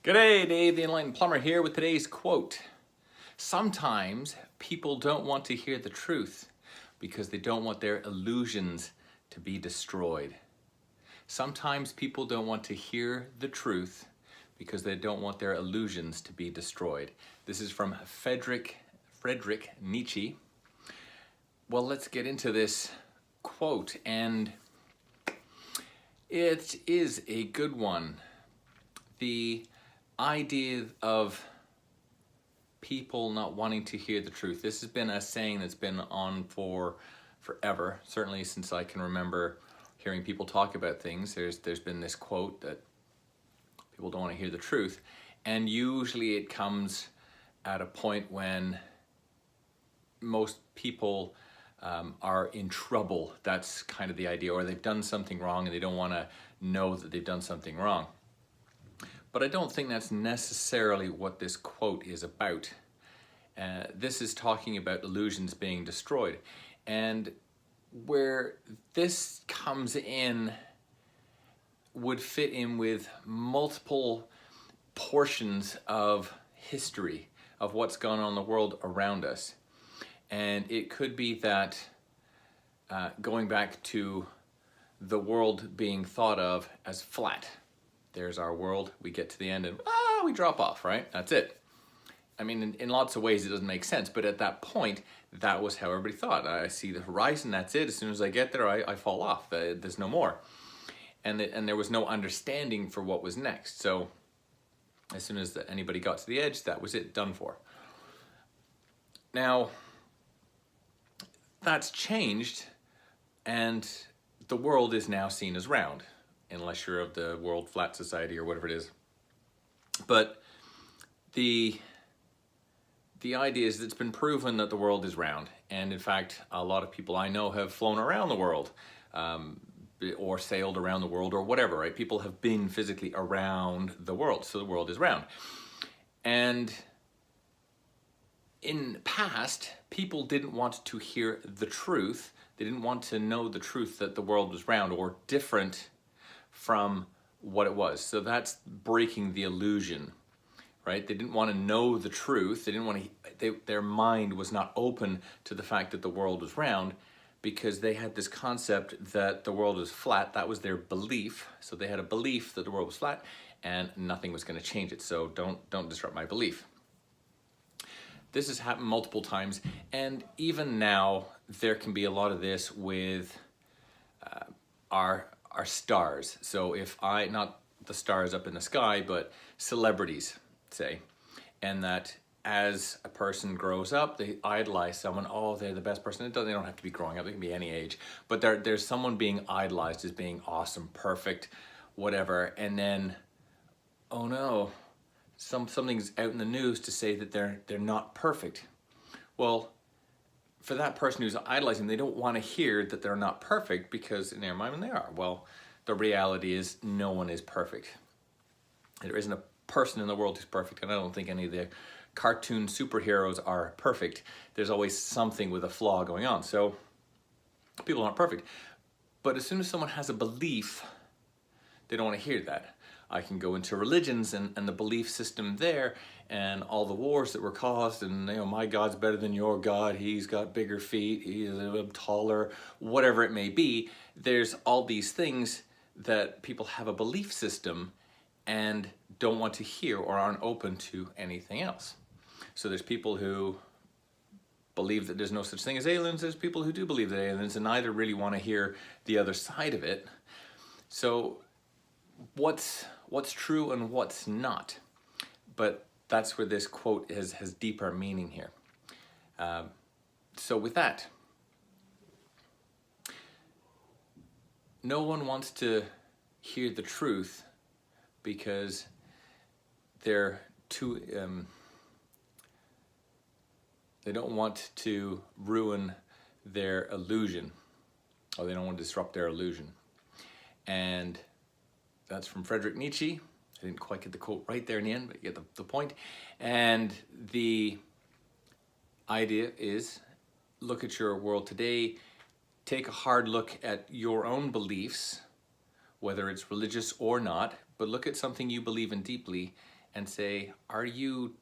G'day, Dave the Enlightened Plumber here with today's quote. Sometimes people don't want to hear the truth because they don't want their illusions to be destroyed. Sometimes people don't want to hear the truth because they don't want their illusions to be destroyed. This is from Friedrich Nietzsche. Well, let's get into this quote, and it is a good one. The idea of people not wanting to hear the truth. This has been a saying that's been on for forever, certainly since I can remember hearing people talk about things. There's been this quote that people don't want to hear the truth, and usually it comes at a point when most people are in trouble. That's kind of the idea, or they've done something wrong and they don't want to know that they've done something wrong. But I don't think that's necessarily what this quote is about. This is talking about illusions being destroyed. And where this comes in would fit in with multiple portions of history, of what's gone on in the world around us. And it could be that going back to the world being thought of as flat. There's our world, we get to the end and we drop off, right? That's it. I mean, in lots of ways it doesn't make sense, but at that point, that was how everybody thought. I see the horizon, that's it. As soon as I get there, I fall off. There's no more. And there was no understanding for what was next. So as soon as anybody got to the edge, that was it, done for. Now, that's changed, and the world is now seen as round, unless you're of the World Flat Society or whatever it is. But the idea is that it's been proven that the world is round. And in fact, a lot of people I know have flown around the world or sailed around the world or whatever, right? People have been physically around the world, so the world is round. And in the past, people didn't want to hear the truth. They didn't want to know the truth that the world was round or different from what it was. So that's breaking the illusion, right? They didn't want to know the truth. They didn't want to, their mind was not open to the fact that the world was round because they had this concept that the world was flat. That was their belief. So they had a belief that the world was flat and nothing was going to change it. So don't disrupt my belief. This has happened multiple times, and even now there can be a lot of this with our stars. So if not the stars up in the sky, but celebrities, say, and that as a person grows up, they idolize someone. Oh, they're the best person. They don't have to be growing up. They can be any age. But there's someone being idolized as being awesome, perfect, whatever. And then, oh no, something's out in the news to say that they're not perfect. Well, for that person who's idolizing, they don't want to hear that they're not perfect because in their mind they are. Well, the reality is no one is perfect. There isn't a person in the world who's perfect, and I don't think any of the cartoon superheroes are perfect. There's always something with a flaw going on. So people aren't perfect. But as soon as someone has a belief, they don't want to hear that. I can go into religions and the belief system there and all the wars that were caused, and my God's better than your God, he's got bigger feet, he's taller, whatever it may be. There's all these things that people have a belief system and don't want to hear or aren't open to anything else. So there's people who believe that there's no such thing as aliens, there's people who do believe that aliens, and neither really want to hear the other side of it. So what's true and what's not? But that's where this quote has deeper meaning here. So with that, no one wants to hear the truth because they're too, they don't want to ruin their illusion, or they don't want to disrupt their illusion. And that's from Friedrich Nietzsche. I didn't quite get the quote right there in the end, but you get the point. And the idea is, look at your world today, take a hard look at your own beliefs, whether it's religious or not, but look at something you believe in deeply and say, are you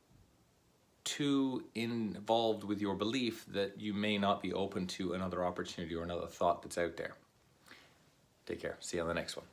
too involved with your belief that you may not be open to another opportunity or another thought that's out there? Take care. See you on the next one.